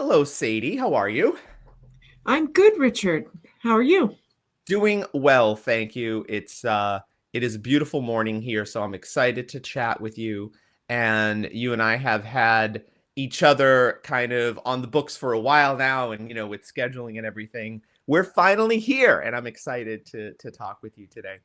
Hello, Sadie. How are you? I'm good, Richard. How are you? Doing well, thank you. It is a beautiful morning here, so I'm excited to chat with you. And you and I have had each other kind of on the books for a while now, and with scheduling and everything, we're finally here, and I'm excited to talk with you today.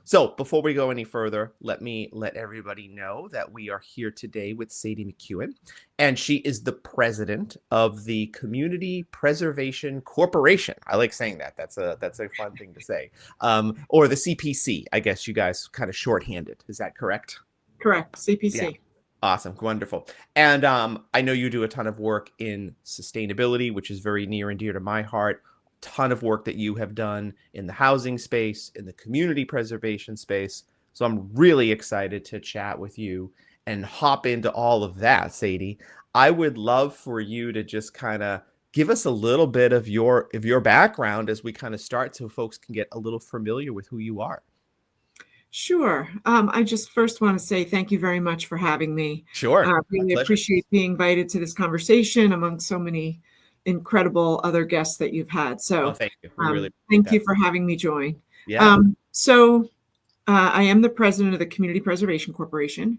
So before we go any further, let me let everybody know that we are here today with Sadie McKeown, and she is the president of the Community Preservation Corporation. I like saying that. That's a fun thing to say. Or the CPC, I guess you guys kind of shorthanded. Is that correct? Correct, Yeah. CPC. Awesome. Wonderful. And I know you do a ton of work in sustainability, which is very near and dear to my heart. Ton of work that you have done in the housing space, in the community preservation space. So I'm really excited to chat with you and hop into all of that, Sadie. I would love for you to just kind of give us a little bit of your background as we kind of start so folks can get a little familiar with who you are. Sure. I just first want to say thank you very much for having me. Sure. My Really pleasure. appreciate being invited to this conversation among so many incredible other guests that you've had. Oh, So thank you. We really appreciate thank that. you for having me join. Yeah. I am the president of the Community Preservation Corporation,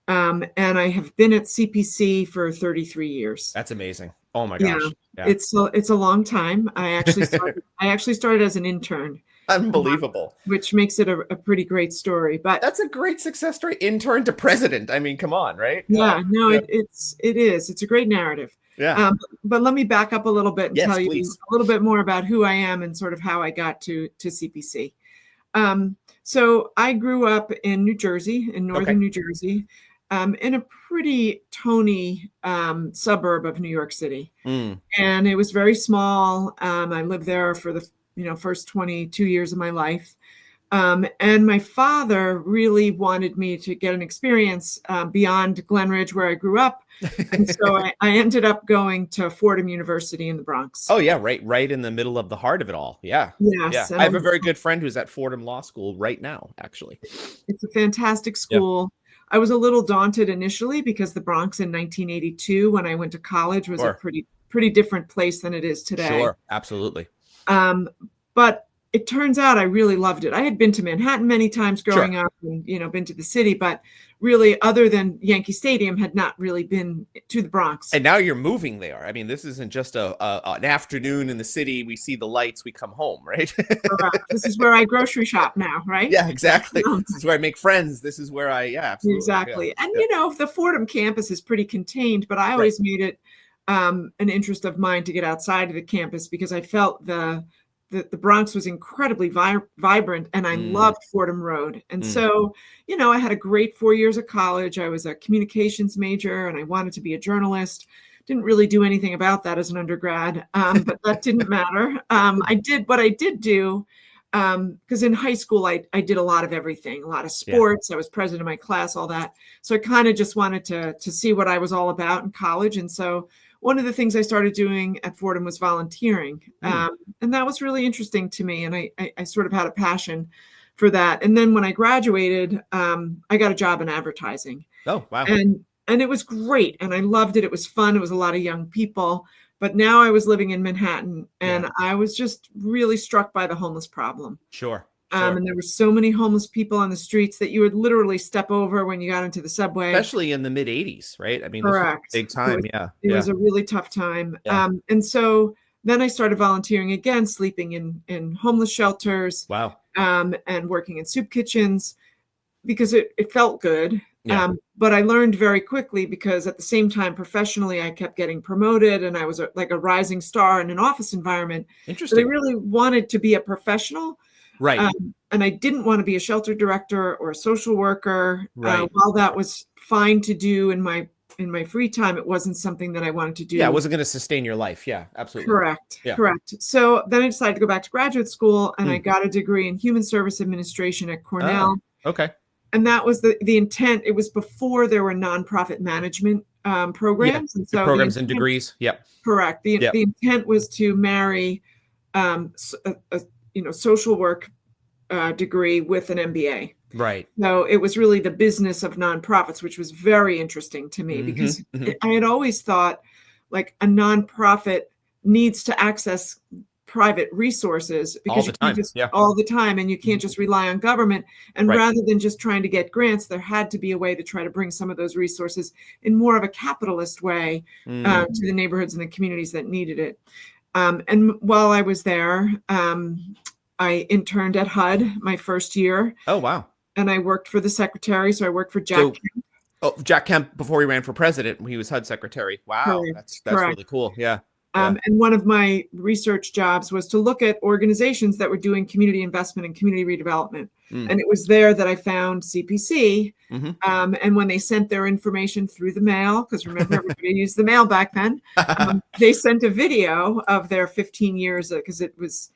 and I have been at CPC for 33 years. That's amazing. Oh my Yeah, gosh. Yeah. it's a long time. I actually started as an intern, Unbelievable. which makes it a pretty great story. But That's a great success story. Intern to president. I mean, come on, right? yeah, no, Yeah. it's a great narrative. Yeah. But let me back up a little bit and Yes, tell you please. a little bit more about who I am and sort of how I got to CPC. So I grew up in New Jersey, in Okay. northern New Jersey, in a pretty tony suburb of New York City. Mm. And it was very small. I lived there for the first 22 years of my life. And my father really wanted me to get an experience beyond Glen Ridge, where I grew up. And so I ended up going to Fordham University in the Bronx. Oh yeah, right in the middle of the heart of it all. Yeah. Yeah. Yes, I and have a very good friend who's at Fordham Law School right now, actually. it's a fantastic Yeah. school. I was a little daunted initially because the Bronx in 1982, when I went to college, was a Sure. pretty different place than it is today. Sure. Absolutely. Um, but it turns out I really loved it. I had been to Manhattan many times growing Sure. up and, been to the city, but really, other than Yankee Stadium, had not really been to the Bronx. And now you're moving there. I mean, this isn't just an afternoon in the city. We see the lights, we come home, right? Correct. This is where I grocery shop now, right? Yeah, exactly. Um, This is where I make friends. This is where yeah, absolutely. Exactly. Yeah. And, Yeah. the Fordham campus is pretty contained, but I Right. always made it an interest of mine to get outside of the campus because I felt the Bronx was incredibly vibrant, and I Mm. loved Fordham Road. And Mm. so, I had a great 4 years of college. I was a communications major, and I wanted to be a journalist. Didn't really do anything about that as an undergrad, but that didn't matter. I did what I did do, because in high school, I did a lot of everything, a lot of Yeah. sports. I was president of my class, all that. So I kind of just wanted to see what I was all about in college. And so one of the things I started doing at Fordham was volunteering. Mm. And that was really interesting to me. And I sort of had a passion for that. And then when I graduated, I got a job in advertising. Oh, wow. And it was great. And I loved it. It was fun. It was a lot of young people. But now I was living in Manhattan, and Yeah. I was just really struck by the homeless problem. Sure. Sure. And there were so many homeless people on the streets that you would literally step over when you got into the subway. Especially in the mid 80s, right? I mean, this was a Correct. big time. Yeah. It Yeah. was a really tough time. Yeah. And so then I started volunteering again, sleeping in homeless shelters, Wow. and working in soup kitchens because it felt good. Yeah. But I learned very quickly because at the same time, professionally, I kept getting promoted, and I was like a rising star in an office environment. But I Interesting. really wanted to be a professional. Right. And I didn't want to be a shelter director or a social worker. Right. While that was fine to do in my free time, it wasn't something that I wanted to do. Yeah, it wasn't going to sustain your life. Yeah, absolutely. Correct. Yeah. Correct. So then I decided to go back to graduate school, and I Mm. got a degree in human service administration at Cornell. Okay. And that was the intent. It was before there were nonprofit management programs. Yeah. And so Programs the and intent, degrees. Yep. correct. The Yep. intent was to marry a social work degree with an MBA. Right. So it was really the business of nonprofits, which was very interesting to me because Mhm. I had always thought, like a nonprofit needs to access private resources All because the you can't time. just Yeah. all the time, and you can't just rely on government. And Right. rather than just trying to get grants, there had to be a way to try to bring some of those resources in more of a capitalist way to the neighborhoods and the communities that needed it. And while I was there, I interned at HUD my first year, Oh, wow. and I worked for the secretary. So I worked for Jack So, Kemp. Jack Kemp, before he ran for president, he was HUD secretary. Wow. That's Correct. really cool. Yeah. Yeah. And one of my research jobs was to look at organizations that were doing community investment and community redevelopment. And it was there that I found CPC. And when they sent their information through the mail, because remember, everybody used the mail back then, they sent a video of their 15 years, because it was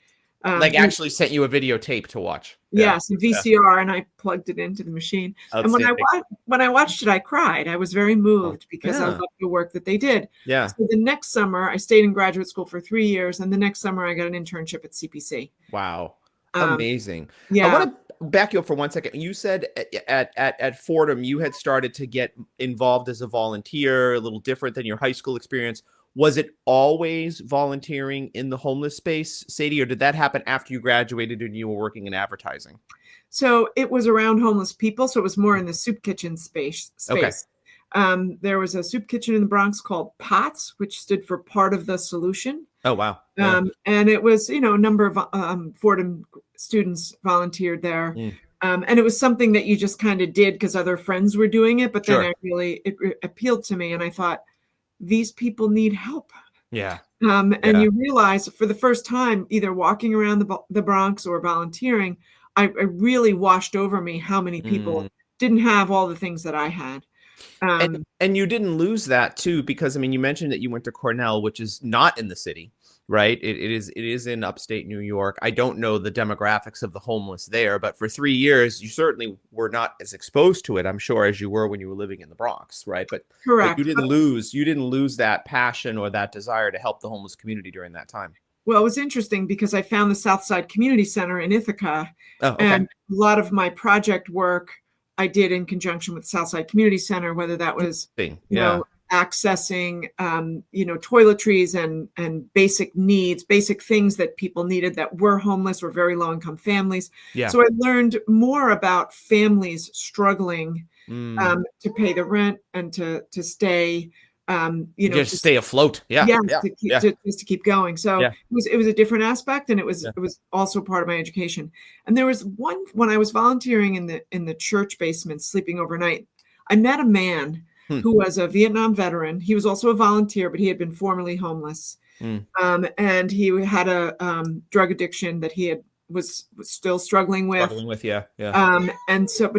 Like actually sent you a videotape to watch. Yes, a VCR, and I plugged it into the machine. And when I watched it, I cried. I was very moved because I loved the work that they did. Yeah. So the next summer, I stayed in graduate school for 3 years, and the next summer, I got an internship at CPC. Wow. Amazing. Yeah. I want to back you up for 1 second. You said at Fordham, you had started to get involved as a volunteer, a little different than your high school experience. Was it always volunteering in the homeless space, Sadie, or did that happen after you graduated and you were working in advertising? So it was around homeless people. So it was more in the soup kitchen space. Okay. There was a soup kitchen in the Bronx called POTS, which stood for Part of the Solution. Oh, wow. Yeah. And it was, a number of Fordham students volunteered there. And it was something that you just kind of did because other friends were doing it. But then it appealed to me, and I thought, these people need help. Yeah. And you realize for the first time, either walking around the Bronx or volunteering, I really washed over me how many people didn't have all the things that I had. And you didn't lose that too, because I mean, you mentioned that you went to Cornell, which is not in the city, right? It is in upstate New York. I don't know the demographics of the homeless there, but for 3 years, you certainly were not as exposed to it, I'm sure, as you were when you were living in the Bronx, right? But Correct. You didn't lose that passion or that desire to help the homeless community during that time. Well, it was interesting because I found the Southside Community Center in Ithaca, and a lot of my project work I did in conjunction with Southside Community Center, whether that was accessing toiletries and basic needs, basic things that people needed that were homeless or very low income families. Yeah. So I learned more about families struggling to pay the rent and to stay. Just to stay afloat. Just to keep going. So it was a different aspect, and it was also part of my education. And there was one when I was volunteering in the church basement, sleeping overnight. I met a man who was a Vietnam veteran. He was also a volunteer, but he had been formerly homeless, and he had a drug addiction that he was still struggling with. But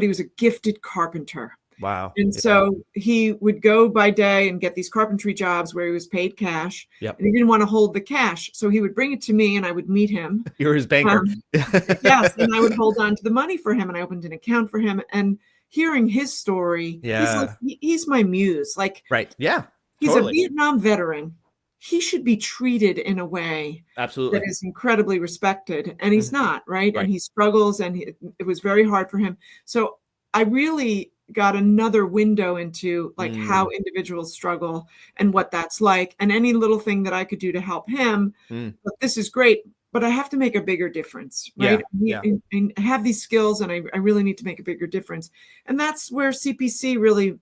he was a gifted carpenter. Wow. And so he would go by day and get these carpentry jobs where he was paid cash. And he didn't want to hold the cash. So he would bring it to me and I would meet him. You're his banker. Yes. And I would hold on to the money for him, and I opened an account for him. And hearing his story, he's my muse. Right. Yeah. He's a Vietnam veteran. He should be treated in a way that is incredibly respected. And he's not, right? And he struggles, and it was very hard for him. So I really got another window into how individuals struggle and what that's like, and any little thing that I could do to help him. But this is great, but I have to make a bigger difference, right? And I have these skills, and I really need to make a bigger difference. And that's where CPC really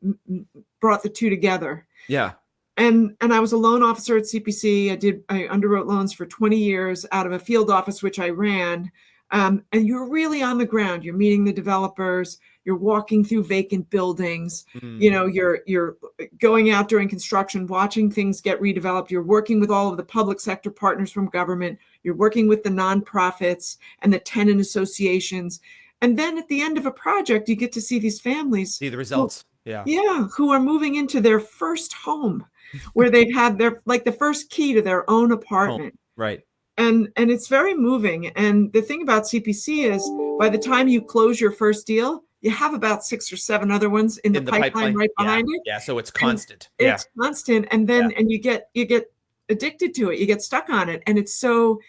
brought the two together. Yeah. And I was a loan officer at CPC. I underwrote loans for 20 years out of a field office, which I ran. And you're really on the ground. You're meeting the developers. You're walking through vacant buildings. You're going out during construction, watching things get redeveloped. You're working with all of the public sector partners from government. You're working with the nonprofits and the tenant associations. And then at the end of a project, you get to see these families. See the results. Who are moving into their first home, where they've had the first key to their own apartment. Right. And it's very moving. And the thing about CPC is, by the time you close your first deal, you have about 6 or 7 other ones in the pipeline right behind it. Yeah, so it's constant. It's constant. And then and you get addicted to it. You get stuck on it. And it's so,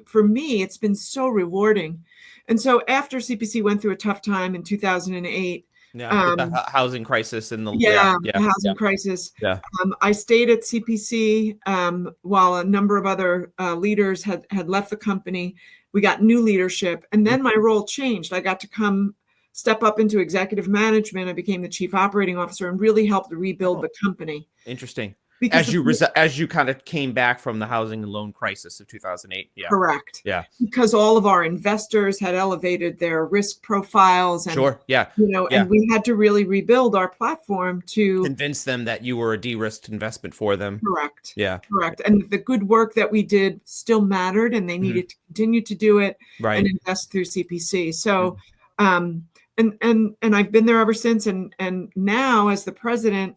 for me, it's been so rewarding. And so after CPC went through a tough time in 2008, Yeah, with the housing crisis and Yeah, the yeah, housing crisis. yeah. I stayed at CPC while a number of other leaders had left the company. We got new leadership, and then my role changed. I got to step up into executive management. I became the chief operating officer and really helped to rebuild the company. Interesting. Because As you kind of came back from the housing and loan crisis of 2008. Yeah. Correct. Yeah. Because all of our investors had elevated their risk profiles, and sure. Yeah. and we had to really rebuild our platform to convince them that you were a de-risked investment for them. Correct. Yeah. Correct. And the good work that we did still mattered, and they needed to continue to do it and invest through CPC. So, and I've been there ever since. And now, as the president,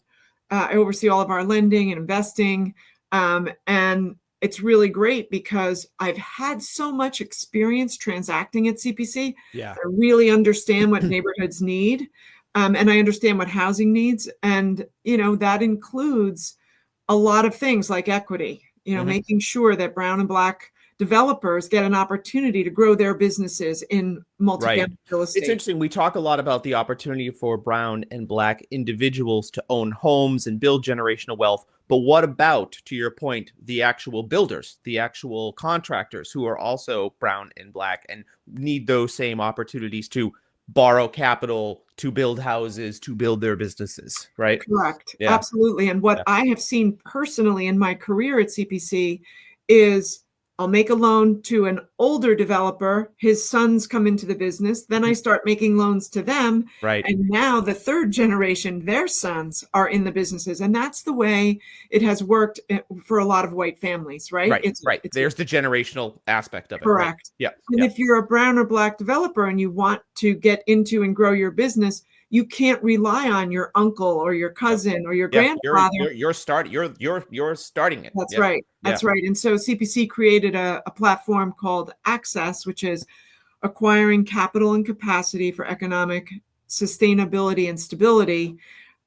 I oversee all of our lending and investing. And it's really great because I've had so much experience transacting at CPC. Yeah. I really understand what neighborhoods need. And I understand what housing needs. And, that includes a lot of things like equity, making sure that brown and black developers get an opportunity to grow their businesses in multifamily real estate. It's interesting. We talk a lot about the opportunity for brown and black individuals to own homes and build generational wealth. But what about, to your point, the actual builders, the actual contractors who are also brown and black and need those same opportunities to borrow capital, to build houses, to build their businesses, right? Correct. Yeah. Absolutely. And what I have seen personally in my career at CPC is I'll make a loan to an older developer, his sons come into the business, then I start making loans to them. Right. And now the third generation, their sons are in the businesses. And that's the way it has worked for a lot of white families, right? Right. There's the generational aspect of it. Correct. Right? Yeah. And if you're a brown or black developer and you want to get into and grow your business, you can't rely on your uncle or your cousin or your grandfather. You're starting it. That's right. That's right. And so CPC created a platform called Access, which is acquiring capital and capacity for economic sustainability and stability,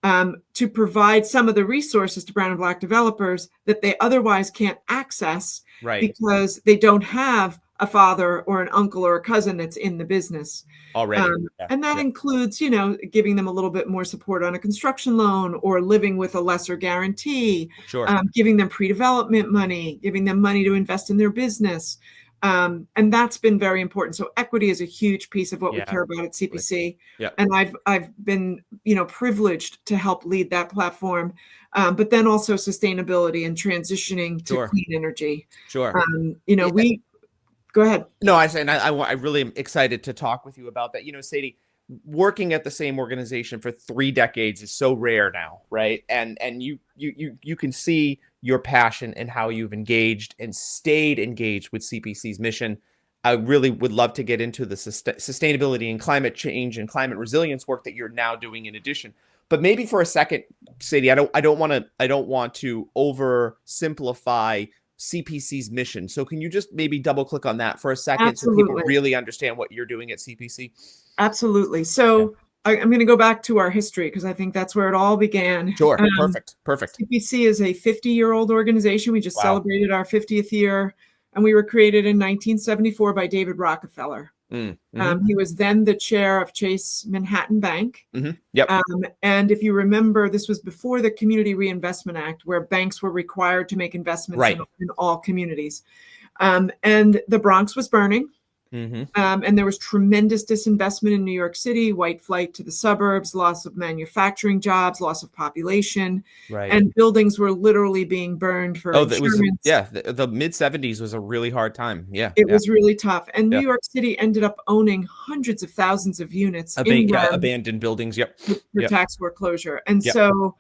to provide some of the resources to brown and black developers that they otherwise can't access because they don't have a father or an uncle or a cousin that's in the business already. And that includes, giving them a little bit more support on a construction loan or living with a lesser guarantee, giving them pre-development money, giving them money to invest in their business. And that's been very important. So equity is a huge piece of what we care about at CPC. And I've been, privileged to help lead that platform. But then also sustainability and transitioning to clean energy. We go ahead. No, I really am excited to talk with you about that. Sadie, working at the same organization for 3 decades is so rare now, right? And you can see your passion and how you've engaged and stayed engaged with CPC's mission. I really would love to get into the sustainability and climate change and climate resilience work that you're now doing in addition. But maybe for a second, Sadie, I don't want to oversimplify CPC's mission. So can you just maybe double click on that for a second so people really understand what you're doing at CPC? Absolutely. So I'm going to go back to our history because I think that's where it all began. Sure. Perfect. CPC is a 50-year-old organization. We just celebrated our 50th year, and we were created in 1974 by David Rockefeller. He was then the chair of Chase Manhattan Bank. And if you remember, this was before the Community Reinvestment Act, where banks were required to make investments in all communities. And the Bronx was burning. And there was tremendous disinvestment in New York City, white flight to the suburbs, loss of manufacturing jobs, loss of population, and buildings were literally being burned for insurance. The mid-70s was a really hard time. It was really tough. And New York City ended up owning hundreds of thousands of units abandoned buildings. For tax foreclosure. And so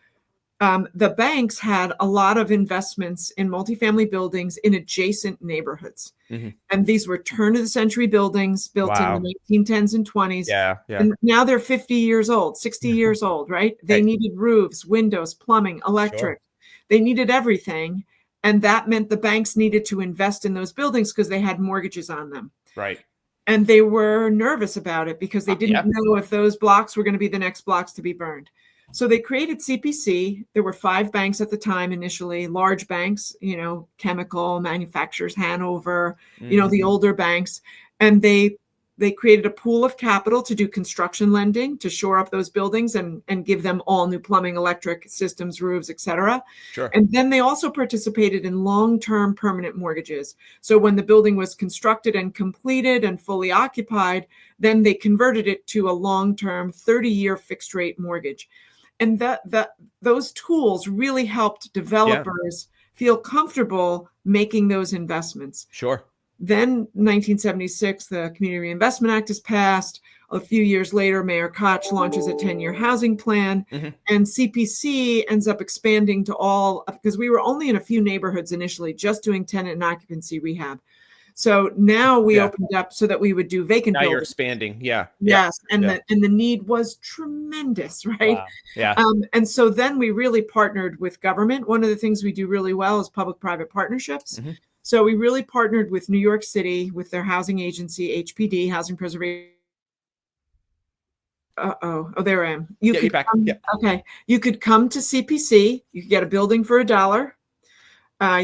the banks had a lot of investments in multifamily buildings in adjacent neighborhoods. And these were turn-of-the-century buildings built in the 1910s and 20s. And now they're 50 years old, 60 years old, right? They needed roofs, windows, plumbing, electric. They needed everything. And that meant the banks needed to invest in those buildings because they had mortgages on them. And they were nervous about it because they didn't know if those blocks were going to be the next blocks to be burned. So they created CPC. There were 5 banks at the time initially, large banks, chemical manufacturers, Hanover, the older banks. And they they created a pool of capital to do construction lending to shore up those buildings and give them all new plumbing, electric systems, roofs, etc. Sure. And then they also participated in long-term permanent mortgages. So when the building was constructed and completed and fully occupied, then they converted it to a long-term 30-year fixed rate mortgage. And those tools really helped developers feel comfortable making those investments. Sure. Then 1976, the Community Reinvestment Act is passed. A few years later, Mayor Koch launches a 10-year housing plan, and CPC ends up expanding to all, because we were only in a few neighborhoods initially, just doing tenant and occupancy rehab. So now we opened up so that we would do vacant buildings. Now you're expanding. Yeah. Yes. And the need was tremendous, right? Wow. Yeah. And so then we really partnered with government. One of the things we do really well is public-private partnerships. So we really partnered with New York City, with their housing agency, HPD, Housing Preservation. Oh, there I am. You could back. Okay. You could come to CPC. You could get a building for $1.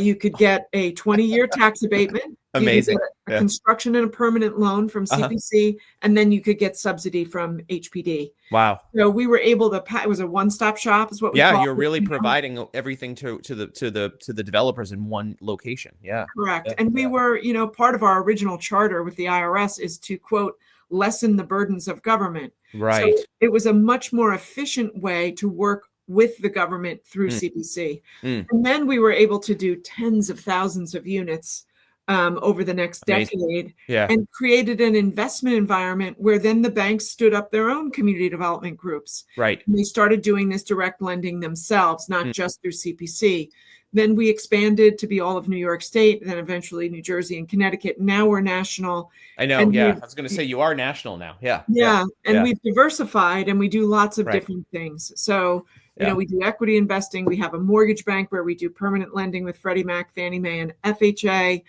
You could get a 20-year tax abatement. Amazing. You could get a construction and a permanent loan from CPC, and then you could get subsidy from HPD. Wow. So we were able to. It was a one-stop shop, is what we call it. Yeah, you're really providing everything to the developers in one location. Yeah. Correct. And we were, part of our original charter with the IRS is to, quote, lessen the burdens of government. Right. So it was a much more efficient way to work with the government through CPC. And then we were able to do tens of thousands of units over the next decade, and created an investment environment where then the banks stood up their own community development groups. Right. And they started doing this direct lending themselves, not just through CPC. Then we expanded to be all of New York State, then eventually New Jersey and Connecticut. Now we're national. I know. Yeah. I was going to say you are national now. Yeah. Yeah. And we've diversified and we do lots of different things. So, we do equity investing. We have a mortgage bank where we do permanent lending with Freddie Mac, Fannie Mae, and FHA.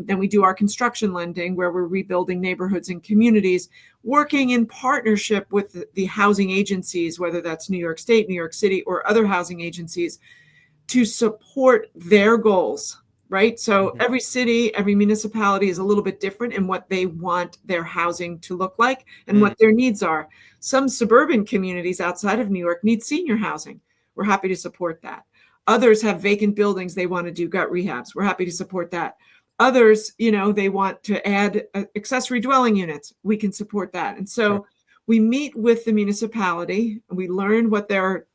Then we do our construction lending where we're rebuilding neighborhoods and communities, working in partnership with the housing agencies, whether that's New York State, New York City, or other housing agencies, to support their goals, right? So every city, every municipality is a little bit different in what they want their housing to look like and what their needs are. Some suburban communities outside of New York need senior housing. We're happy to support that. Others have vacant buildings they want to do gut rehabs. We're happy to support that. Others, they want to add accessory dwelling units. We can support that. And so we meet with the municipality, we learn what their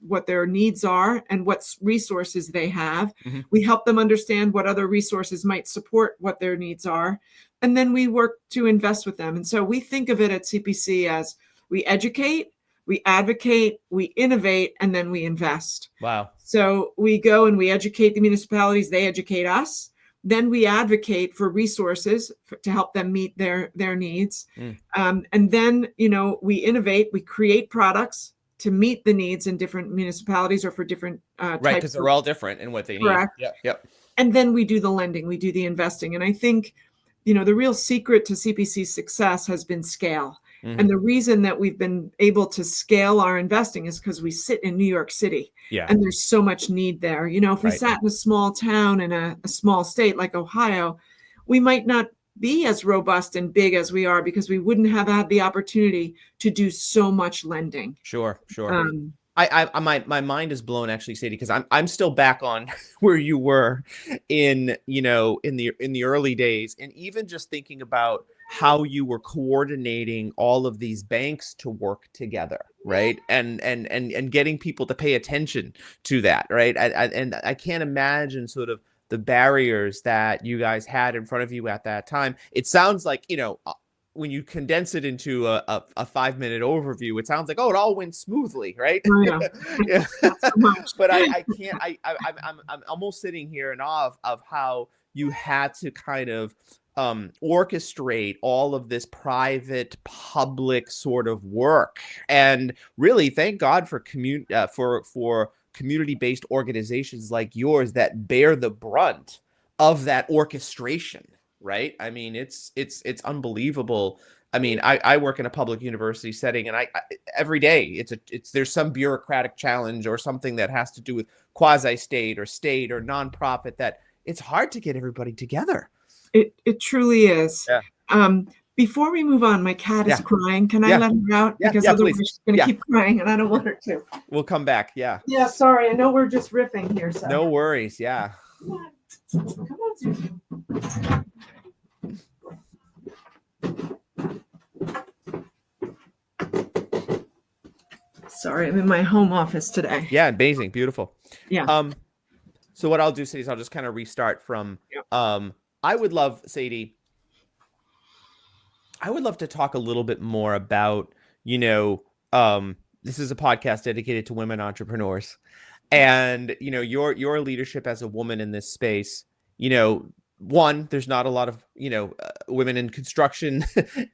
needs are and what resources they have. We help them understand what other resources might support what their needs are. And then we work to invest with them. And so we think of it at CPC as we educate, we advocate, we innovate, and then we invest. Wow. So we go and we educate the municipalities, they educate us. Then we advocate for resources to help them meet their needs. And then, we innovate, we create products to meet the needs in different municipalities or for different types. Right, because they're all different in what they need. Correct. Yep. And then we do the lending, we do the investing. And I think, the real secret to CPC's success has been scale. And the reason that we've been able to scale our investing is because we sit in New York City. And there's so much need there. If we sat in a small town in a small state like Ohio, we might not be as robust and big as we are because we wouldn't have had the opportunity to do so much lending. Sure. My mind is blown actually, Sadie, because I'm still back on where you were in the early days, and even just thinking about how you were coordinating all of these banks to work together, right? And getting people to pay attention to that, right? And I can't imagine sort of the barriers that you guys had in front of you at that time. It sounds like, when you condense it into a 5-minute overview, it sounds like, it all went smoothly, right? Oh, yeah. But I can't. I'm almost sitting here in awe of how you had to kind of orchestrate all of this private public sort of work. And really, thank God for community-based organizations like yours that bear the brunt of that orchestration. Right. I mean, it's unbelievable. I mean, I work in a public university setting, and I every day there's some bureaucratic challenge or something that has to do with quasi-state or state or nonprofit that it's hard to get everybody together. It truly is. Yeah. Before we move on, my cat is Yeah. crying. Can I Yeah. let her out? Yeah. Because Yeah. otherwise Please. she's going to Yeah. keep crying, and I don't want her to. We'll come back. Yeah. Yeah, sorry. I know we're just riffing here. So. No worries. Yeah. Come on, Susan. Sorry, I'm in my home office today. Yeah. Amazing. Beautiful. Yeah. So what I'll do, Sadie, is I'll just kind of restart from, Yep. I would love, Sadie, I would love to talk a little bit more about, this is a podcast dedicated to women entrepreneurs, and, your leadership as a woman in this space. One, there's not a lot of, women in construction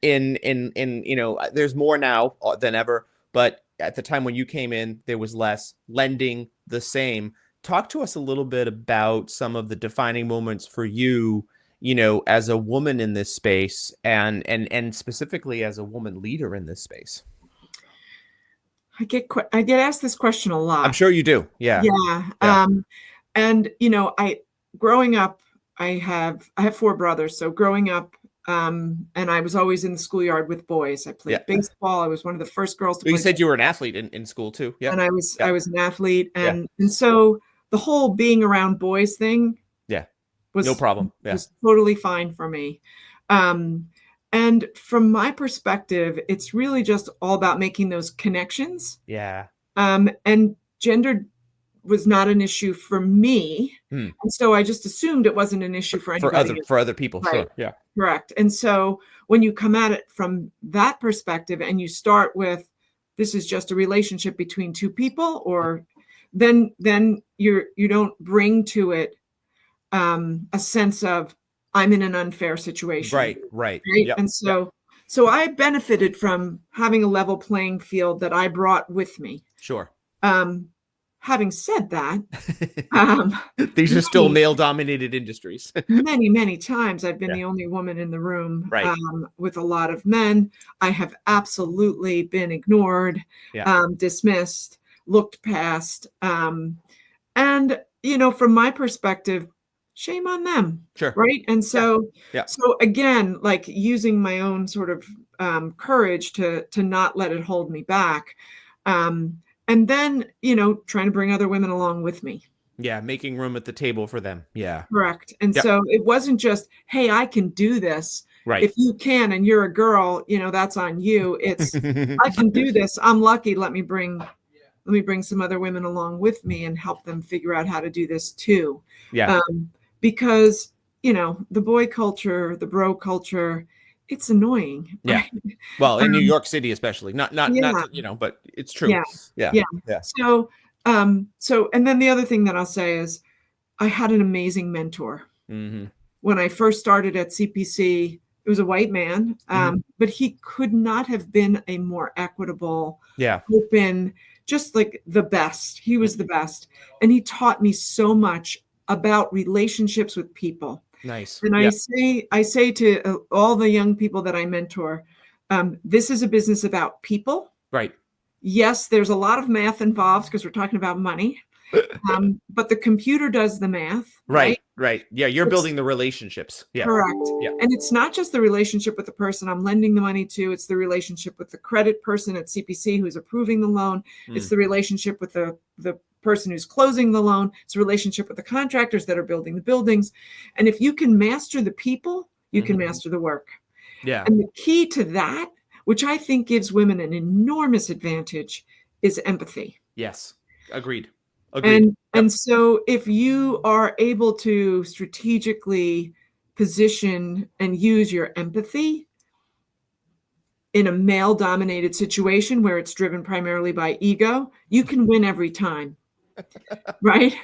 there's more now than ever, but at the time when you came in, there was less. Lending, the same. Talk to us a little bit about some of the defining moments for you, as a woman in this space, and specifically as a woman leader in this space. I get asked this question a lot. I'm sure you do. Yeah. Yeah. And growing up, I have 4 brothers. So growing up, and I was always in the schoolyard with boys. I played baseball. I was one of the first girls to play. You said you were an athlete in school too. Yeah. And I was an athlete. And so the whole being around boys thing was no problem. Yeah. Was totally fine for me. And from my perspective, it's really just all about making those connections. Yeah. And gender was not an issue for me. And so I just assumed it wasn't an issue for anybody. For other people. Right. Sure. Yeah. Correct. And so when you come at it from that perspective and you start with, this is just a relationship between 2 people, or then you don't bring to it a sense of, I'm in an unfair situation. Right. Yep. And so I benefited from having a level playing field that I brought with me. Sure. Having said that, these are still male-dominated industries. many times I've been the only woman in the room, with a lot of men. I have absolutely been ignored, dismissed, looked past. And, from my perspective, shame on them. Sure. Right. And so, so again, like using my own sort of courage to not let it hold me back. And then, trying to bring other women along with me. Yeah. Making room at the table for them. Yeah. Correct. And so it wasn't just, hey, I can do this. Right. If you can, and you're a girl, that's on you. It's, I can do this. I'm lucky. Let me bring some other women along with me and help them figure out how to do this too. Yeah. Because, the boy culture, the bro culture, it's annoying. Yeah. Right? Well, in New York City, especially not, but it's true. Yeah. So, and then the other thing that I'll say is I had an amazing mentor. Mm-hmm. When I first started at CPC, it was a white man, but he could not have been a more equitable, open, just like the best. He was the best. And he taught me so much about relationships with people. Nice. And I say to all the young people that I mentor, this is a business about people. Right. Yes, there's a lot of math involved because we're talking about money. But the computer does the math. Right. Yeah. You're building the relationships. Yeah. Correct. Yeah. And it's not just the relationship with the person I'm lending the money to. It's the relationship with the credit person at CPC who's approving the loan. It's the relationship with the person who's closing the loan. It's a relationship with the contractors that are building the buildings. And if you can master the people, you can master the work. Yeah. And the key to that, which I think gives women an enormous advantage, is empathy. Yes. Agreed. And so if you are able to strategically position and use your empathy in a male-dominated situation where it's driven primarily by ego, you can win every time. Right?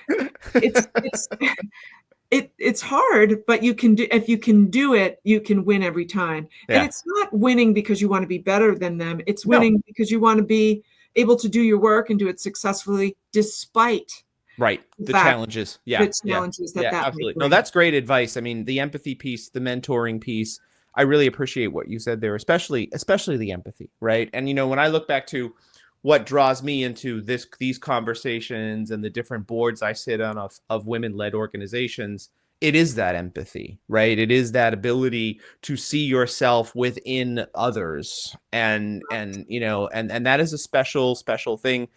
It's hard, but you can do, if you can do it, you can win every time. Yeah. And it's not winning because you want to be better than them. It's winning because you want to be able to do your work and do it successfully despite the challenges. The challenges that absolutely. No, that's great advice. I mean, the empathy piece, the mentoring piece, I really appreciate what you said there, especially the empathy, right? And when I look back to what draws me into these conversations and the different boards I sit on of women-led organizations, it is that empathy, right? It is that ability to see yourself within others. And and that is a special thing.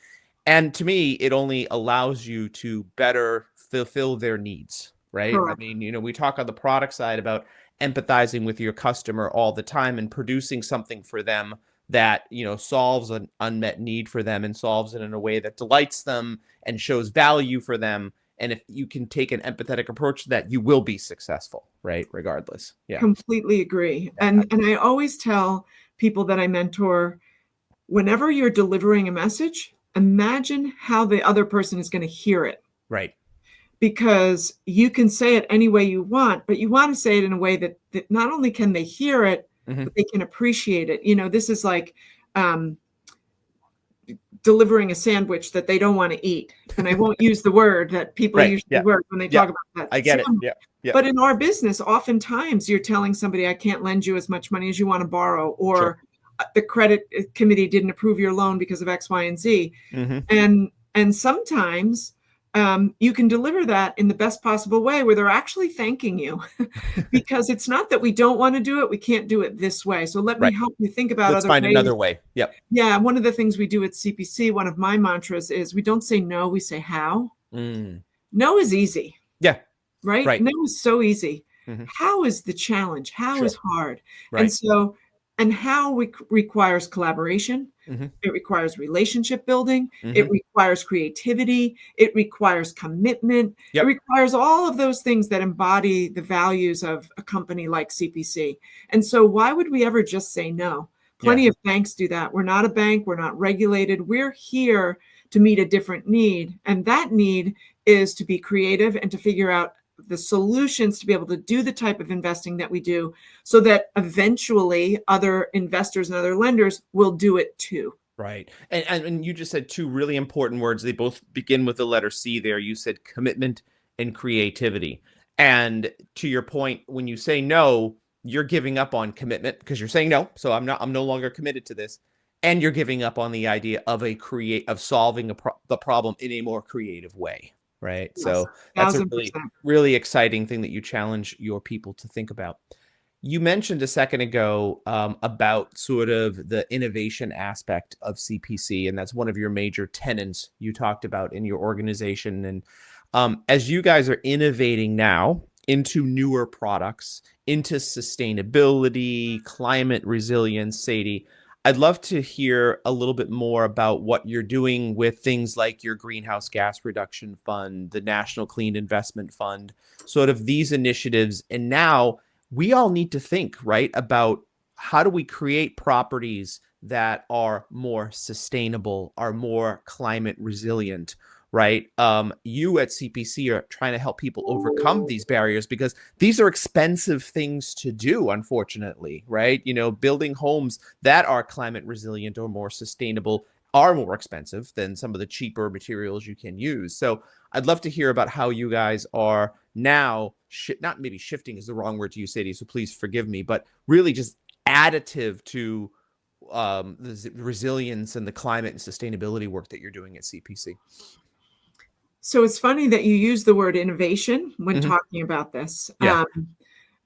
And to me, it only allows you to better fulfill their needs, right? I Correct. mean, we talk on the product side about empathizing with your customer all the time and producing something for them that, solves an unmet need for them and solves it in a way that delights them and shows value for them. And if you can take an empathetic approach to that, you will be successful, right? Regardless. Yeah. Completely agree. And I always tell people that I mentor, whenever you're delivering a message, imagine how the other person is going to hear it. Right. Because you can say it any way you want, but you want to say it in a way that not only can they hear it, Mm-hmm. but they can appreciate it. This is like delivering a sandwich that they don't want to eat. And I won't use the word that people Right. usually Yeah. word when they talk about that. I get it. Yeah. Yeah. But in our business, oftentimes you're telling somebody, I can't lend you as much money as you want to borrow, or Sure. the credit committee didn't approve your loan because of X, Y, and Z. Mm-hmm. And sometimes you can deliver that in the best possible way where they're actually thanking you because it's not that we don't want to do it. We can't do it this way. So let me Right. help you think about Let's other find ways. another way. Yep. Yeah. One of the things we do at CPC, one of my mantras is we don't say no, we say how. No is easy. Yeah. Right? Right. No is so easy. Mm-hmm. How is the challenge? How is hard? Right. And how requires collaboration. Mm-hmm. It requires relationship building. Mm-hmm. It requires creativity. It requires commitment. Yep. It requires all of those things that embody the values of a company like CPC. And so why would we ever just say no? Plenty of banks do that. We're not a bank. We're not regulated. We're here to meet a different need. And that need is to be creative and to figure out the solutions to be able to do the type of investing that we do so that eventually other investors and other lenders will do it too. Right. And you just said two really important words. They both begin with the letter C there. You said commitment and creativity. And to your point, when you say no, you're giving up on commitment because you're saying no. So I'm no longer committed to this. And you're giving up on the idea of solving the problem in a more creative way. Right. Yes, so that's a 1000%. really exciting thing that you challenge your people to think about. You mentioned a second ago about sort of the innovation aspect of CPC, and that's one of your major tenets you talked about in your organization. And as you guys are innovating now into newer products, into sustainability, climate resilience, Sadie, I'd love to hear a little bit more about what you're doing with things like your Greenhouse Gas Reduction Fund, the National Clean Investment Fund, sort of these initiatives. And now we all need to think, right, about how do we create properties that are more sustainable, are more climate resilient, right? You at CPC are trying to help people overcome these barriers because these are expensive things to do, unfortunately, right? Building homes that are climate resilient or more sustainable are more expensive than some of the cheaper materials you can use. So I'd love to hear about how you guys are now, not maybe shifting is the wrong word to use, Sadie, so please forgive me, but really just additive to the resilience and the climate and sustainability work that you're doing at CPC. So it's funny that you use the word innovation when talking about this,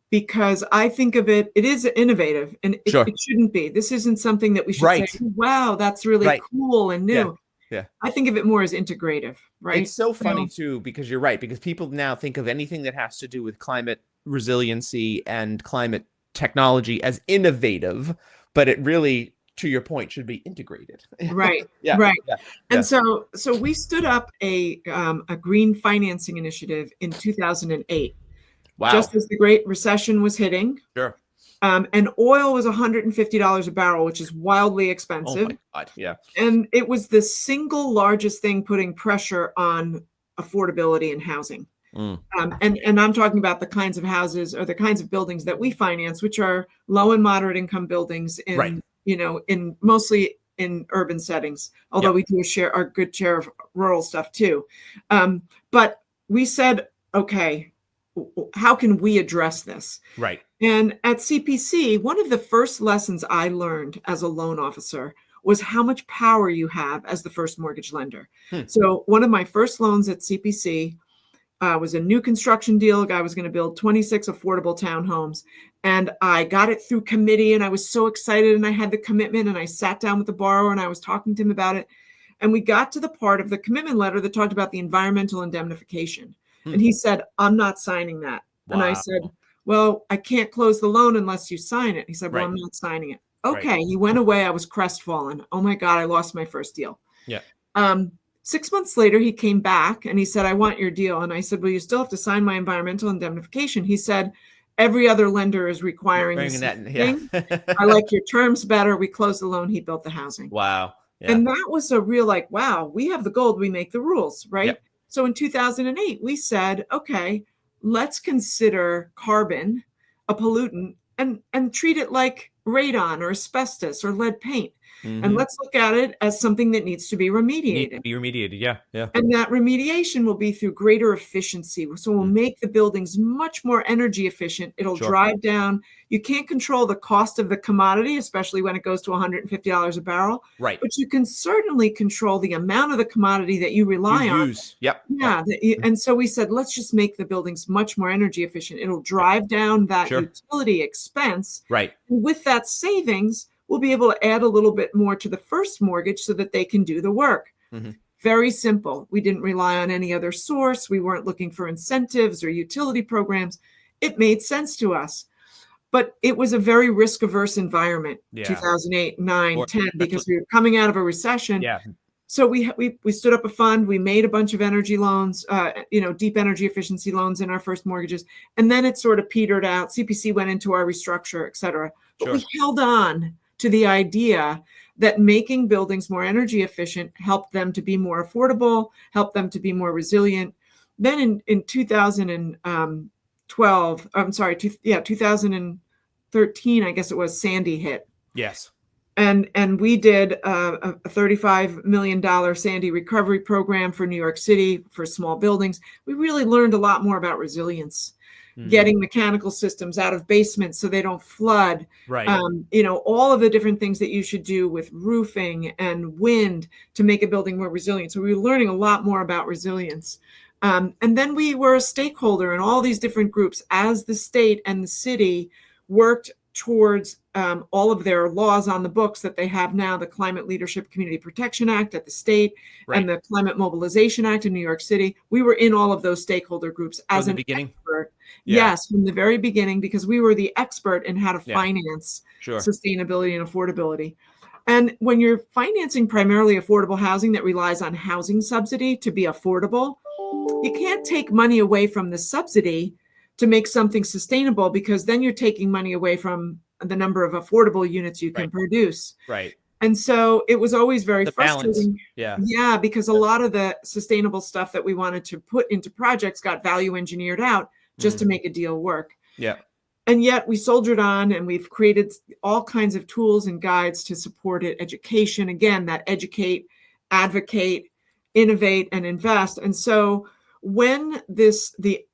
because I think of it is innovative and it shouldn't be. This isn't something that we should say, wow, that's really cool and new. Yeah. I think of it more as integrative, right? It's so funny too, because you're right, because people now think of anything that has to do with climate resiliency and climate technology as innovative, but it really, to your point, should be integrated. Right. Right. And so we stood up a green financing initiative in 2008. Wow. Just as the Great Recession was hitting. Sure. And oil was $150 a barrel, which is wildly expensive. Oh my God. Yeah. And it was the single largest thing putting pressure on affordability in housing. And I'm talking about the kinds of houses or the kinds of buildings that we finance, which are low and moderate income buildings in in mostly in urban settings, although we do a good share of rural stuff too. But we said, okay, how can we address this? Right. And at CPC, one of the first lessons I learned as a loan officer was how much power you have as the first mortgage lender. So one of my first loans at CPC, was a new construction deal. A guy was going to build 26 affordable townhomes. And I got it through committee and I was so excited and I had the commitment and I sat down with the borrower and I was talking to him about it. And we got to the part of the commitment letter that talked about the environmental indemnification. And he said, I'm not signing that. Wow. And I said, well, I can't close the loan unless you sign it. He said, well, Right. I'm not signing it. Okay. Right. He went away. I was crestfallen. Oh my God, I lost my first deal. Yeah. 6 months later, he came back and he said, I want your deal. And I said, well, you still have to sign my environmental indemnification. He said, every other lender is requiring the same thing. I like your terms better. We closed the loan. He built the housing. Wow. Yeah. And that was a real like, wow, we have the gold, we make the rules, right? Yep. So in 2008, we said, okay, let's consider carbon a pollutant and treat it like radon or asbestos or lead paint. And let's look at it as something that needs to be remediated. Yeah. And that remediation will be through greater efficiency. So we'll make the buildings much more energy efficient. It'll drive down. You can't control the cost of the commodity, especially when it goes to $150 a barrel. Right. But you can certainly control the amount of the commodity that you rely on. Use. Yep. Yeah. And so we said, let's just make the buildings much more energy efficient. It'll drive down that utility expense. Right. And with that savings, we'll be able to add a little bit more to the first mortgage so that they can do the work. Very simple. We didn't rely on any other source. We weren't looking for incentives or utility programs. It made sense to us. But it was a very risk-averse environment, 2008, 9, 10, because we were coming out of a recession. Yeah. So we stood up a fund. We made a bunch of energy loans, deep energy efficiency loans in our first mortgages. And then it sort of petered out. CPC went into our restructure, et cetera. But we held on to the idea that making buildings more energy efficient helped them to be more affordable, helped them to be more resilient. Then in 2013, I guess it was, Sandy hit. Yes. And we did a $35 million Sandy recovery program for New York City for small buildings. We really learned a lot more about resilience. Getting mechanical systems out of basements so they don't flood. Right. All of the different things that you should do with roofing and wind to make a building more resilient. So we were learning a lot more about resilience. And then we were a stakeholder in all these different groups as the state and the city worked towards all of their laws on the books that they have now, the Climate Leadership Community Protection Act at the state and the Climate Mobilization Act in New York City. We were in all of those stakeholder groups as an expert. Yes, from the very beginning, because we were the expert in how to finance sustainability and affordability. And when you're financing primarily affordable housing that relies on housing subsidy to be affordable, you can't take money away from the subsidy to make something sustainable, because then you're taking money away from the number of affordable units you can produce. Right. And so it was always very frustrating. Balance. Yeah, because a lot of the sustainable stuff that we wanted to put into projects got value engineered out just to make a deal work. Yeah. And yet we soldiered on, and we've created all kinds of tools and guides to support it. Education, again, that educate, advocate, innovate, and invest. And so when the state,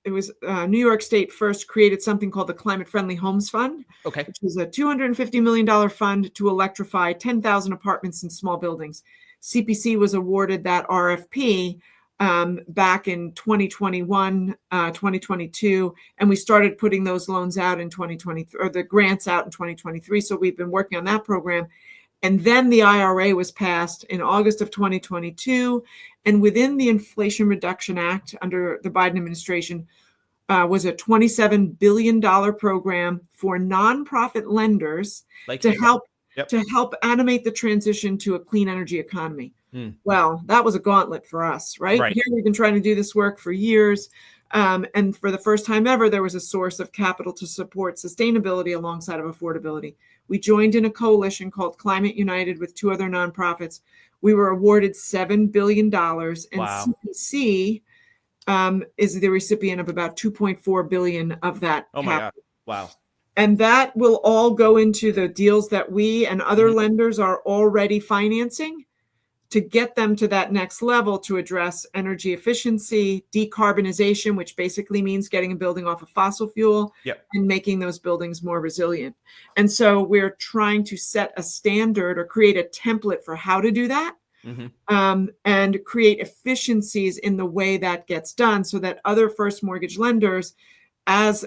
it was New York State first created something called the Climate Friendly Homes Fund, which was a $250 million fund to electrify 10,000 apartments in small buildings. CPC was awarded that RFP back in 2021, 2022, and we started putting those loans out in 2023, or the grants out in 2023. So we've been working on that program. And then the IRA was passed in August of 2022. And within the Inflation Reduction Act under the Biden administration was a $27 billion program for nonprofit lenders to help animate the transition to a clean energy economy. Well, that was a gauntlet for us, right? Here we've been trying to do this work for years. And for the first time ever, there was a source of capital to support sustainability alongside of affordability. We joined in a coalition called Climate United with two other nonprofits. We were awarded $7 billion, and CPC is the recipient of about $2.4 billion of that capital. My God. Wow. And that will all go into the deals that we and other lenders are already financing to get them to that next level to address energy efficiency, decarbonization, which basically means getting a building off of fossil fuel and making those buildings more resilient. And so we're trying to set a standard or create a template for how to do that. Mm-hmm. and create efficiencies in the way that gets done so that other first mortgage lenders, as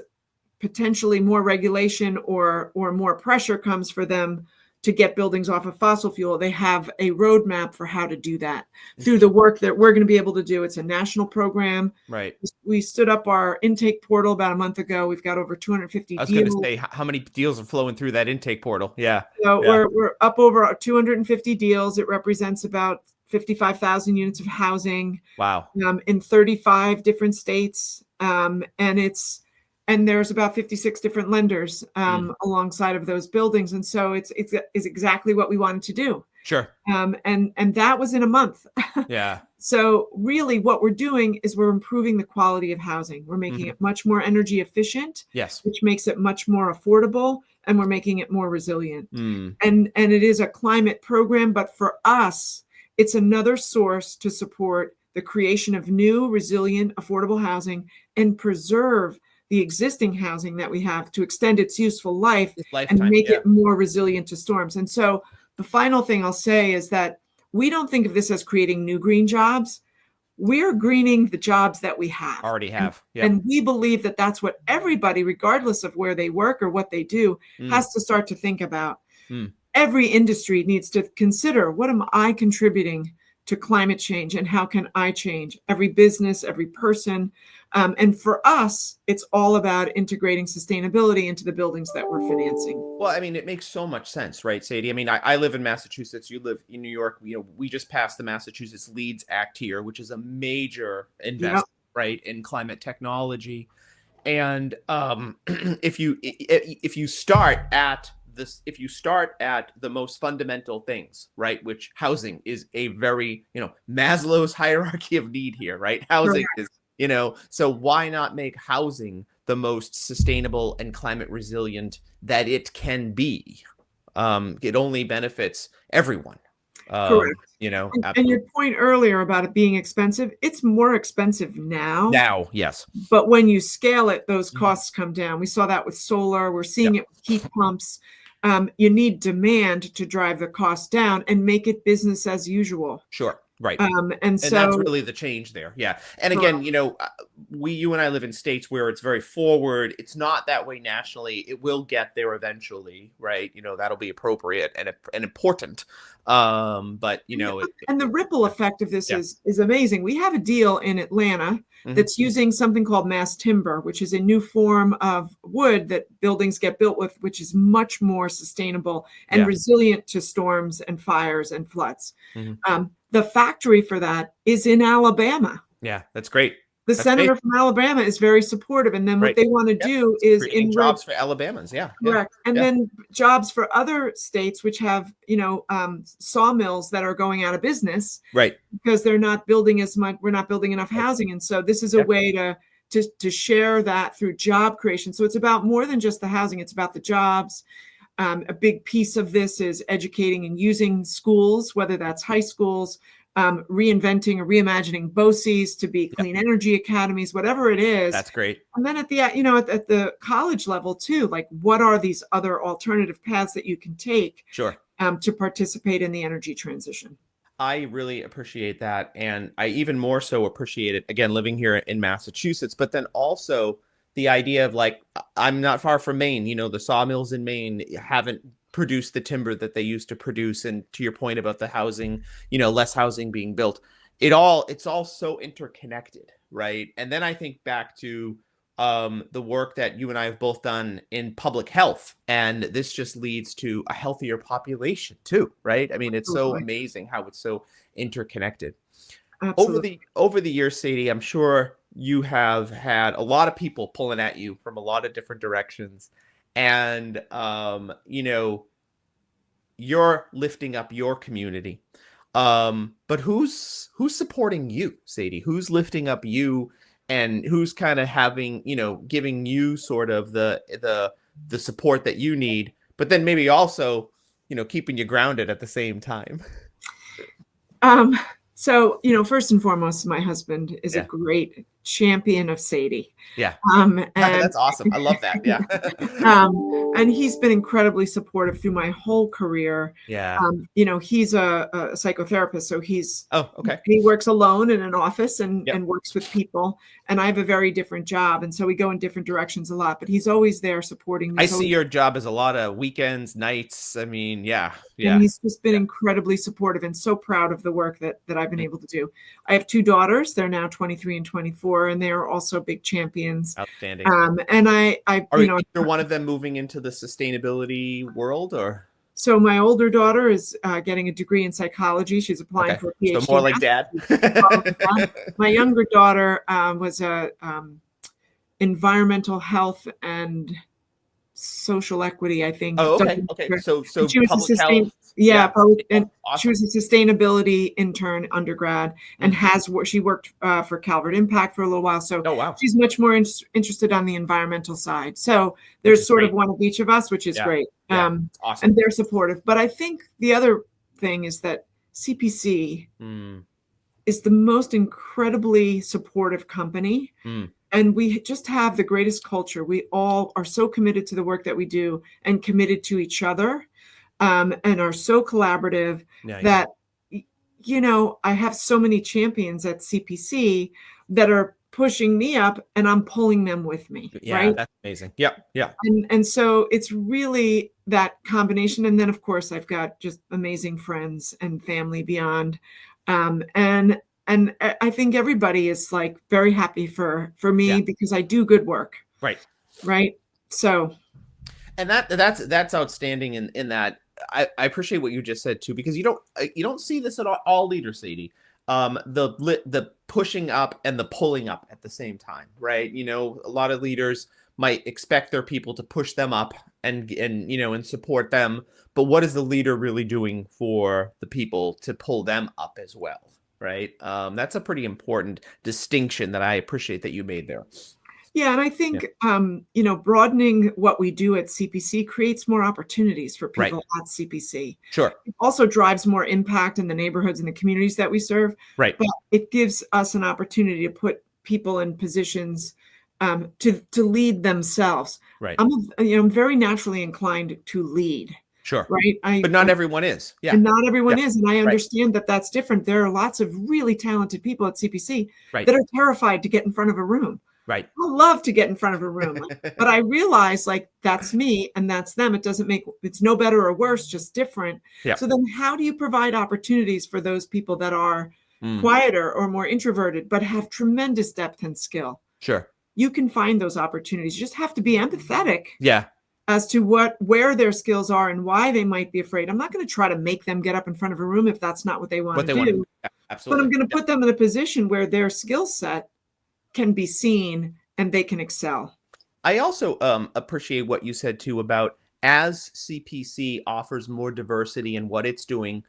potentially more regulation or more pressure comes for them to get buildings off of fossil fuel, they have a roadmap for how to do that through the work that we're going to be able to do. It's a national program. Right. We stood up our intake portal about a month ago. We've got over 250 I was going to deals. say, how many deals are flowing through that intake portal? Yeah. So Yeah. we're up over 250 deals. It represents about 55,000 units of housing. Wow. In 35 different states. And there's about 56 different lenders alongside of those buildings. And so it's exactly what we wanted to do. Sure. And that was in a month. Yeah. So really what we're doing is we're improving the quality of housing. We're making it much more energy efficient, yes, which makes it much more affordable, and we're making it more resilient. Mm. And it is a climate program, but for us, it's another source to support the creation of new, resilient, affordable housing and preserve the existing housing that we have to extend its useful life and make it more resilient to storms. And so the final thing I'll say is that we don't think of this as creating new green jobs. We're greening the jobs that we have. Already have. And we believe that that's what everybody, regardless of where they work or what they do, has to start to think about. Every industry needs to consider, what am I contributing to climate change and how can I change? Every business, every person. And for us, it's all about integrating sustainability into the buildings that we're financing. Well, I mean, it makes so much sense, right, Sadie? I mean, I live in Massachusetts. You live in New York. We just passed the Massachusetts LEEDS Act here, which is a major investment, right, in climate technology. And if you start at the most fundamental things, right, which housing is a very, Maslow's hierarchy of need here, right? Housing is, so why not make housing the most sustainable and climate resilient that it can be? It only benefits everyone. Correct. And your point earlier about it being expensive, it's more expensive now. Now, yes. But when you scale it, those costs come down. We saw that with solar. We're seeing it with heat pumps. You need demand to drive the cost down and make it business as usual. Sure. Right. And so that's really the change there. Yeah. And again, you and I live in states where it's very forward. It's not that way nationally. It will get there eventually. Right. That'll be appropriate and important. But and the ripple effect of this is amazing. We have a deal in Atlanta that's using something called mass timber, which is a new form of wood that buildings get built with, which is much more sustainable and resilient to storms and fires and floods. The factory for that is in Alabama. Yeah, that's great. The senator from Alabama is very supportive. And then what they want to do is creating jobs for Alabamans. Yeah. Correct. And then jobs for other states which have, sawmills that are going out of business. Right. Because they're not building as much. We're not building enough housing. And so this is a way to share that through job creation. So it's about more than just the housing. It's about the jobs. A big piece of this is educating and using schools, whether that's high schools, reinventing or reimagining BOCES to be clean energy academies, whatever it is. That's great. And then at the college level too, like what are these other alternative paths that you can take to participate in the energy transition? I really appreciate that. And I even more so appreciate it, again, living here in Massachusetts, but then also the idea of I'm not far from Maine, the sawmills in Maine haven't produced the timber that they used to produce. And to your point about the housing, less housing being built, it's all so interconnected. Right. And then I think back to the work that you and I have both done in public health. And this just leads to a healthier population too. Right. I mean, it's so amazing how it's so interconnected. Absolutely. Over the years, Sadie, I'm sure you have had a lot of people pulling at you from a lot of different directions. And, you're lifting up your community. But who's supporting you, Sadie? Who's lifting up you and who's kind of having, giving you sort of the support that you need, but then maybe also, keeping you grounded at the same time? So, first and foremost, my husband is a great champion of Sadie. Yeah. And That's awesome. I love that. Yeah. and he's been incredibly supportive through my whole career. Yeah. He's a psychotherapist, so Oh, okay. he works alone in an office and Yep. works with people. And I have a very different job, and so we go in different directions a lot. But he's always there supporting me. I see your job as a lot of weekends, nights. I mean, yeah. And he's just been incredibly supportive and so proud of the work that I've been able to do. I have 2 daughters. They're now 23 and 24, and they're also big champions. Outstanding. And I Are either one of them moving into the sustainability world, or? So my older daughter is getting a degree in psychology. She's applying for a PhD. So more like dad. My younger daughter was a environmental health and social equity, I think. Oh, okay. Okay. So she was public health. Yeah, and awesome. she was a sustainability intern undergrad, and she worked for Calvert Impact for a little while. So she's much more interested on the environmental side. So there's sort of one of each of us, which is great. Awesome. And they're supportive. But I think the other thing is that CPC is the most incredibly supportive company. And we just have the greatest culture. We all are so committed to the work that we do and committed to each other, and are so collaborative that, I have so many champions at CPC that are pushing me up and I'm pulling them with me. Yeah, right? That's amazing. Yep. Yeah. And so it's really that combination. And then, of course, I've got just amazing friends and family beyond. And I think everybody is like very happy for me because I do good work. Right. Right. So. And that's outstanding in that. I appreciate what you just said too, because you don't see this at all leaders, Sadie. The pushing up and the pulling up at the same time, right? A lot of leaders might expect their people to push them up and support them, but what is the leader really doing for the people to pull them up as well? Right. That's a pretty important distinction that I appreciate that you made there. Yeah. And I think, broadening what we do at CPC creates more opportunities for people at CPC. Sure. It also drives more impact in the neighborhoods and the communities that we serve. Right. But it gives us an opportunity to put people in positions to lead themselves. Right. I'm very naturally inclined to lead. Sure. Right. But not everyone is. Yeah. And not everyone is. And I understand that that's different. There are lots of really talented people at CPC that are terrified to get in front of a room. Right. I love to get in front of a room, but I realize that's me and that's them. It's no better or worse, just different. Yeah. So then how do you provide opportunities for those people that are quieter or more introverted, but have tremendous depth and skill? Sure. You can find those opportunities. You just have to be empathetic. Yeah. As to where their skills are and why they might be afraid. I'm not going to try to make them get up in front of a room if that's not what they want to do. Yeah, absolutely. But I'm going to put them in a position where their skill set can be seen and they can excel. I also appreciate what you said too about as CPC offers more diversity in what it's doing,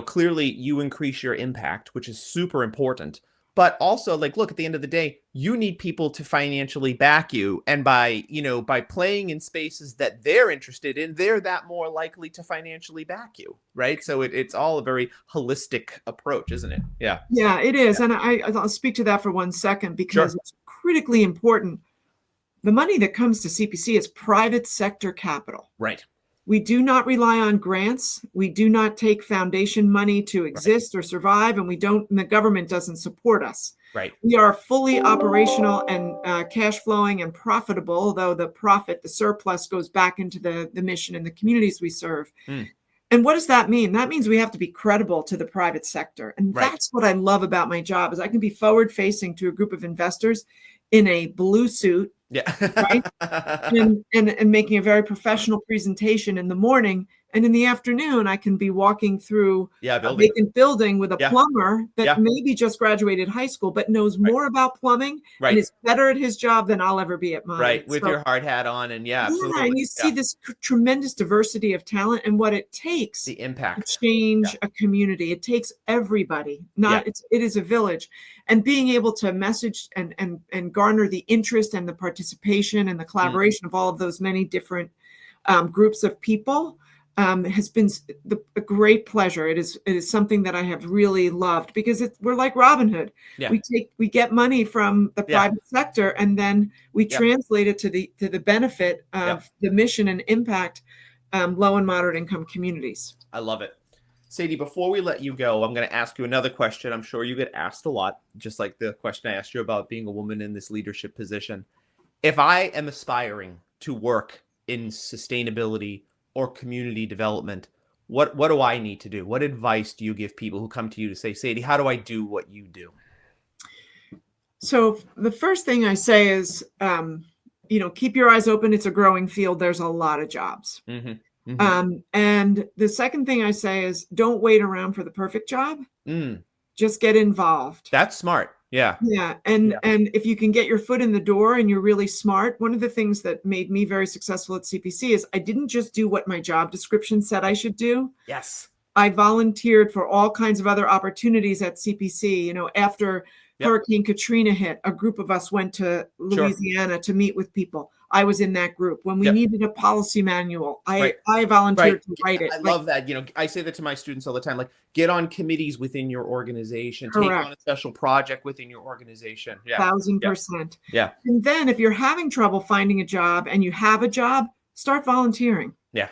clearly you increase your impact, which is super important. But also, look, at the end of the day, you need people to financially back you. And by playing in spaces that they're interested in, they're that more likely to financially back you. Right. So it's all a very holistic approach, isn't it? Yeah. Yeah, it is. And I'll speak to that for 1 second because it's critically important. The money that comes to CPC is private sector capital. Right. We do not rely on grants. We do not take foundation money to exist or survive, and the government doesn't support us. Right. We are fully operational and cash flowing and profitable, although the surplus goes back into the mission and the communities we serve. And what does that mean? That means we have to be credible to the private sector. And that's what I love about my job is I can be forward facing to a group of investors in a blue suit. Yeah. Right. And making a very professional presentation in the morning. And in the afternoon, I can be walking through a vacant building with a plumber that maybe just graduated high school, but knows more about plumbing and is better at his job than I'll ever be at mine. Right. With your hard hat on. And absolutely. And you see this tremendous diversity of talent and what it takes the impact to change a community. It takes everybody, it is a village. And being able to message and garner the interest and the participation and the collaboration of all of those many different groups of people has been a great pleasure. It is something that I have really loved because we're like Robin Hood. Yeah. We get money from the private sector, and then we translate it to the benefit of the mission and impact low and moderate income communities. I love it. Sadie, before we let you go, I'm going to ask you another question. I'm sure you get asked a lot, just like the question I asked you about being a woman in this leadership position. If I am aspiring to work in sustainability or community development, what do I need to do? What advice do you give people who come to you to say, Sadie, how do I do what you do? So the first thing I say is, keep your eyes open. It's a growing field. There's a lot of jobs. Mm-hmm. Mm-hmm. And the second thing I say is, don't wait around for the perfect job. Just get involved. That's smart. Yeah. Yeah. And if you can get your foot in the door and you're really smart, one of the things that made me very successful at CPC is I didn't just do what my job description said I should do. Yes. I volunteered for all kinds of other opportunities at CPC. After Hurricane Katrina hit, a group of us went to Louisiana to meet with people. I was in that group. When we needed a policy manual, I volunteered to write it. I love that. I say that to my students all the time, like, get on committees within your organization, take on a special project within your organization. 1,000%. Yeah. And then if you're having trouble finding a job and you have a job, start volunteering. Yeah.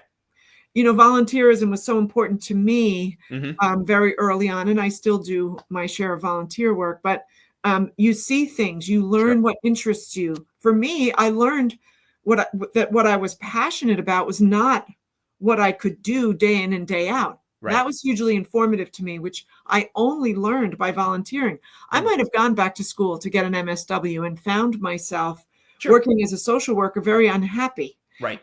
Volunteerism was so important to me very early on, and I still do my share of volunteer work, but you see things, you learn what interests you. For me, I learned what I was passionate about was not what I could do day in and day out. Right. That was hugely informative to me, which I only learned by volunteering. I might have gone back to school to get an MSW and found myself working as a social worker very unhappy. Right.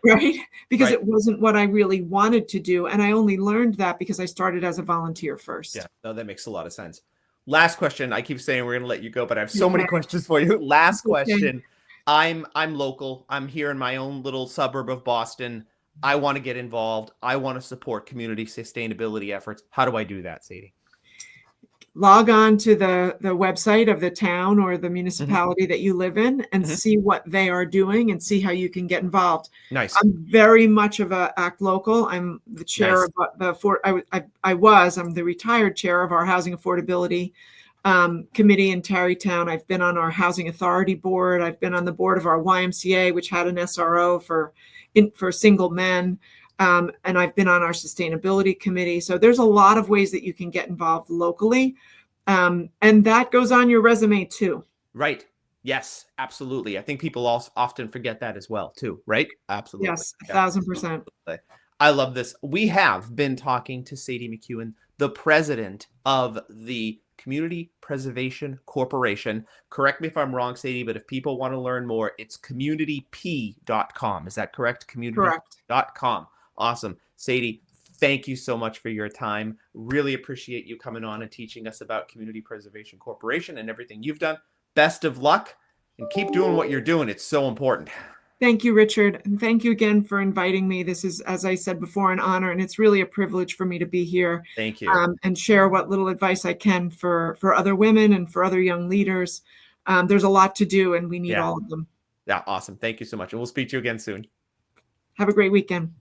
Because it wasn't what I really wanted to do. And I only learned that because I started as a volunteer first. Yeah, no, that makes a lot of sense. Last question. I keep saying we're going to let you go, but I have so many questions for you. Last question. I'm local. I'm here in my own little suburb of Boston. I want to get involved. I want to support community sustainability efforts. How do I do that, Sadie? Log on to the website of the town or the municipality that you live in and see what they are doing and see how you can get involved. Nice. I'm very much of a Act Local. I'm the chair of I'm the retired chair of our Housing Affordability Committee in Tarrytown. I've been on our Housing Authority Board. I've been on the board of our YMCA, which had an SRO for single men. And I've been on our sustainability committee. So there's a lot of ways that you can get involved locally. And that goes on your resume too. Right. Yes, absolutely. I think people also often forget that as well too, right? Absolutely. Yes, 1,000%. I love this. We have been talking to Sadie McKeown, the president of the Community Preservation Corporation. Correct me if I'm wrong, Sadie, but if people want to learn more, it's communityp.com. Is that correct? Community.com. Awesome. Sadie, thank you so much for your time. Really appreciate you coming on and teaching us about Community Preservation Corporation and everything you've done. Best of luck and keep doing what you're doing. It's so important. Thank you, Richard. And thank you again for inviting me. This is, as I said before, an honor, and it's really a privilege for me to be here. Thank you. And share what little advice I can for other women and for other young leaders. There's a lot to do, and we need all of them. Yeah, awesome. Thank you so much. And we'll speak to you again soon. Have a great weekend.